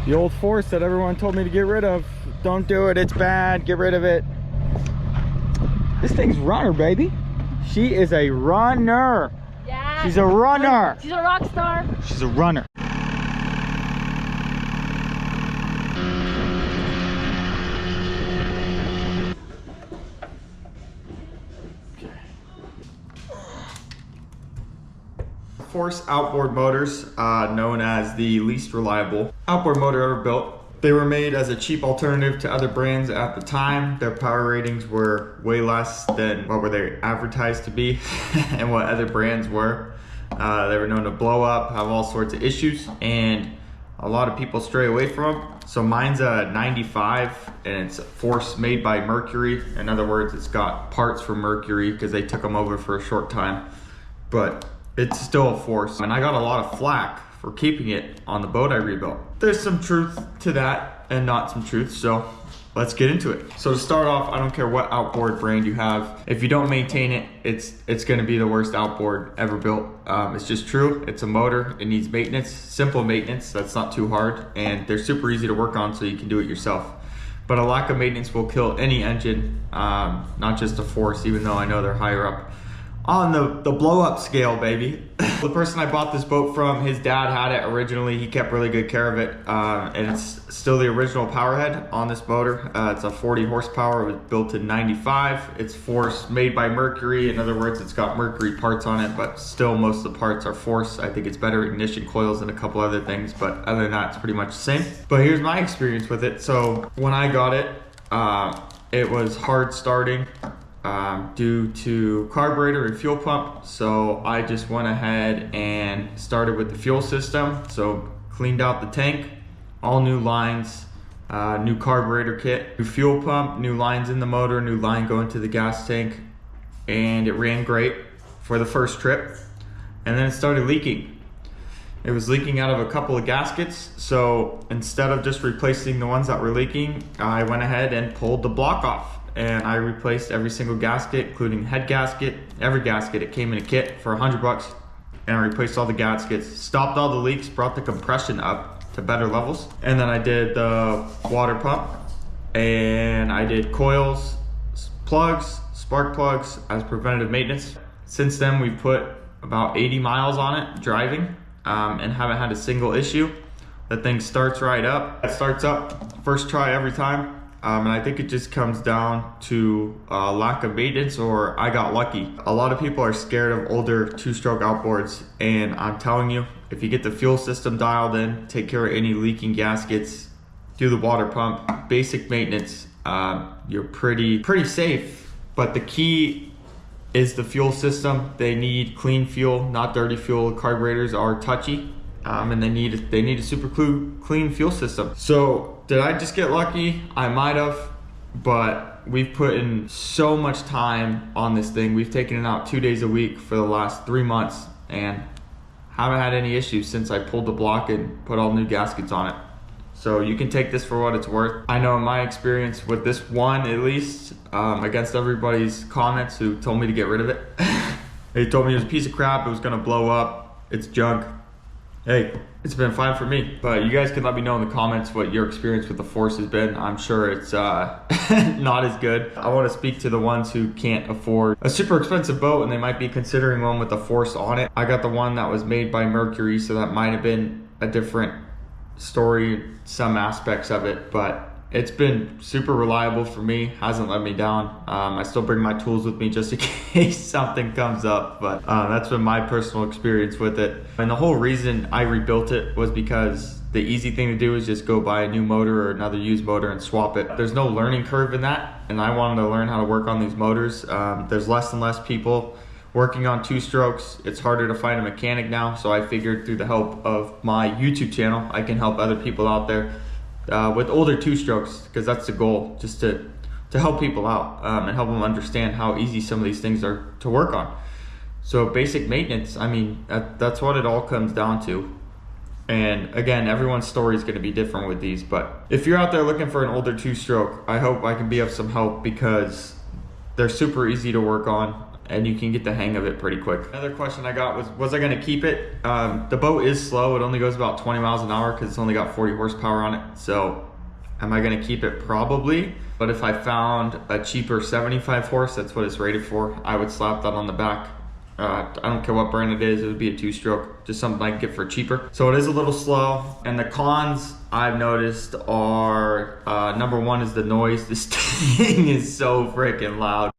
The old force that everyone told me to get rid of. Don't do it, it's bad, get rid of it. This thing's runner, baby. She is a runner. Yeah. She's a runner. She's a rock star. She's a runner. Force outboard motors, known as the least reliable outboard motor ever built. They were made as a cheap alternative to other brands at the time. Their power ratings were way less than what were they advertised to be and what other brands were. They were known to blow up, have all sorts of issues, and a lot of people stray away from them. So mine's a 95 and it's force made by Mercury. In other words, it's got parts from Mercury because they took them over for a short time, but it's still a force. And I got a lot of flack for keeping it on the boat I rebuilt. There's some truth to that and not some truth, so let's get into it. So to start off, I don't care what outboard brand you have. If you don't maintain it, it's gonna be the worst outboard ever built. It's just true, it's a motor, it needs maintenance, simple maintenance, that's not too hard, and they're super easy to work on so you can do it yourself. But a lack of maintenance will kill any engine, not just a force, even though I know they're higher up on the blow up scale, baby. The person I bought this boat from, his dad had it originally. He kept really good care of it. And it's still the original power head on this motor. It's a 40 horsepower, it was built in 95. It's force made by Mercury. In other words, it's got Mercury parts on it, but still most of the parts are force. I think it's better ignition coils and a couple other things, but other than that, it's pretty much the same. But here's my experience with it. So when I got it, it was hard starting. Due to carburetor and fuel pump. So I just went ahead and started with the fuel system. So cleaned out the tank, all new lines, new carburetor kit, new fuel pump, new lines in the motor, new line going to the gas tank, and it ran great for the first trip. And then it started leaking. It was leaking out of a couple of gaskets. So instead of just replacing the ones that were leaking, I went ahead and pulled the block off. And I replaced every single gasket, including head gasket, every gasket. It came in a kit for $100, and I replaced all the gaskets, stopped all the leaks, brought the compression up to better levels. And then I did the water pump, and I did coils, plugs, spark plugs as preventative maintenance. Since then, we've put about 80 miles on it driving, and haven't had a single issue. The thing starts right up. It starts up first try every time. And I think it just comes down to lack of maintenance, or I got lucky. A lot of people are scared of older two-stroke outboards, and I'm telling you, if you get the fuel system dialed in, take care of any leaking gaskets, do the water pump, basic maintenance, you're pretty safe. But the key is the fuel system. They need clean fuel, not dirty fuel. Carburetors are touchy, and they need a super clean fuel system. So did I just get lucky? I might have, but we've put in so much time on this thing. We've taken it out 2 days a week for the last 3 months and haven't had any issues since I pulled the block and put all new gaskets on it. So you can take this for what it's worth. I know in my experience with this one, at least, against everybody's comments who told me to get rid of it, they told me it was a piece of crap, it was gonna blow up, it's junk. Hey, it's been fine for me, but you guys can let me know in the comments what your experience with the force has been. I'm sure it's not as good. I want to speak to the ones who can't afford a super expensive boat and they might be considering one with a force on it. I got the one that was made by Mercury, so that might have been a different story, some aspects of it, but it's been super reliable for me, hasn't let me down. I still bring my tools with me just in case something comes up, but that's been my personal experience with it. And the whole reason I rebuilt it was because the easy thing to do is just go buy a new motor or another used motor and swap it. There's no learning curve in that, and I wanted to learn how to work on these motors. There's less and less people working on two strokes. It's harder to find a mechanic now, so I figured through the help of my YouTube channel, I can help other people out there with older two strokes, because that's the goal, just to help people out and help them understand how easy some of these things are to work on. So basic maintenance, I mean, that's what it all comes down to. And again, everyone's story is going to be different with these, but if you're out there looking for an older two stroke, I hope I can be of some help because they're super easy to work on. and you can get the hang of it pretty quick. Another question I got was I gonna keep it? The boat is slow. It only goes about 20 miles an hour because it's only got 40 horsepower on it. So am I gonna keep it? Probably. But if I found a cheaper 75 horse, that's what it's rated for, I would slap that on the back. I don't care what brand it is, it would be a 2-stroke, just something I can get for cheaper. So it is a little slow, and the cons I've noticed are, number one is the noise. This thing is so freaking loud.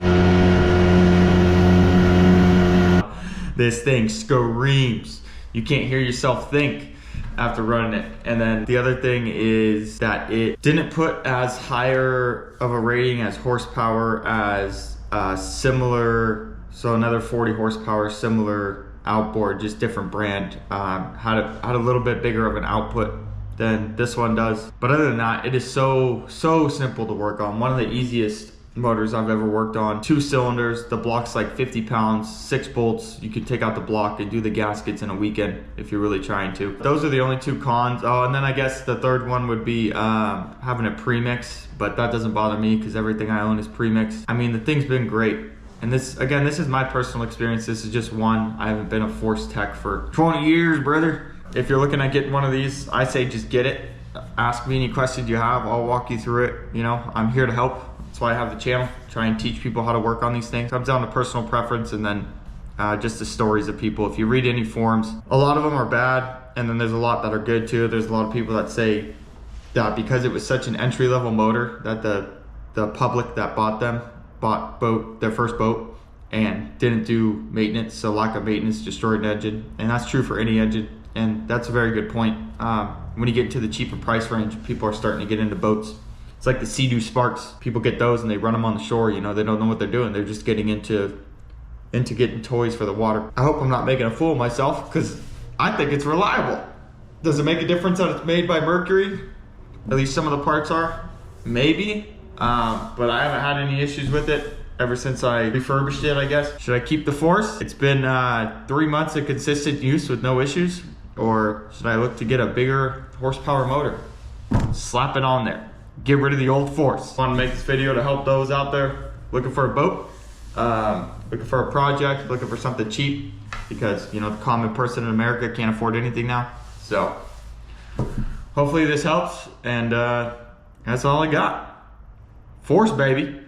This thing screams. You can't hear yourself think after running it. And then the other thing is that it didn't put as higher of a rating as horsepower as similar, so another 40 horsepower, similar outboard, just different brand, had a little bit bigger of an output than this one does. But other than that, it is so simple to work on. One of the easiest motors I've ever worked on. 2 cylinders, the block's like 50 pounds, 6 bolts. You could take out the block and do the gaskets in a weekend if you're really trying to. Those are the only 2 cons. Oh, and then I guess the third one would be having a premix, but that doesn't bother me because everything I own is premixed. I mean, the thing's been great. And this, again, this is my personal experience. This is just one. I haven't been a force tech for 20 years, brother. If you're looking at getting one of these, I say just get it. Ask me any questions you have. I'll walk you through it. You know, I'm here to help. That's why I have the channel. Try and teach people how to work on these things. It comes down to personal preference and then just the stories of people. If you read any forums, a lot of them are bad, and then there's a lot that are good too. There's a lot of people that say that because it was such an entry-level motor that the public that bought their first boat and didn't do maintenance, so lack of maintenance destroyed an engine. And that's true for any engine, and that's a very good point. When you get into the cheaper price range, people are starting to get into boats. It's like the Sea-Doo Sparks. People get those and they run them on the shore. You know, they don't know what they're doing. They're just getting into getting toys for the water. I hope I'm not making a fool of myself because I think it's reliable. Does it make a difference that it's made by Mercury? At least some of the parts are. Maybe. But I haven't had any issues with it ever since I refurbished it, I guess. Should I keep the Force? It's been 3 months of consistent use with no issues. Or should I look to get a bigger horsepower motor? Slap it on there. Get rid of the old Force. I want to make this video to help those out there looking for a boat, looking for a project, looking for something cheap, because you know the common person in America can't afford anything now. So hopefully this helps, and that's all I got. Force, baby.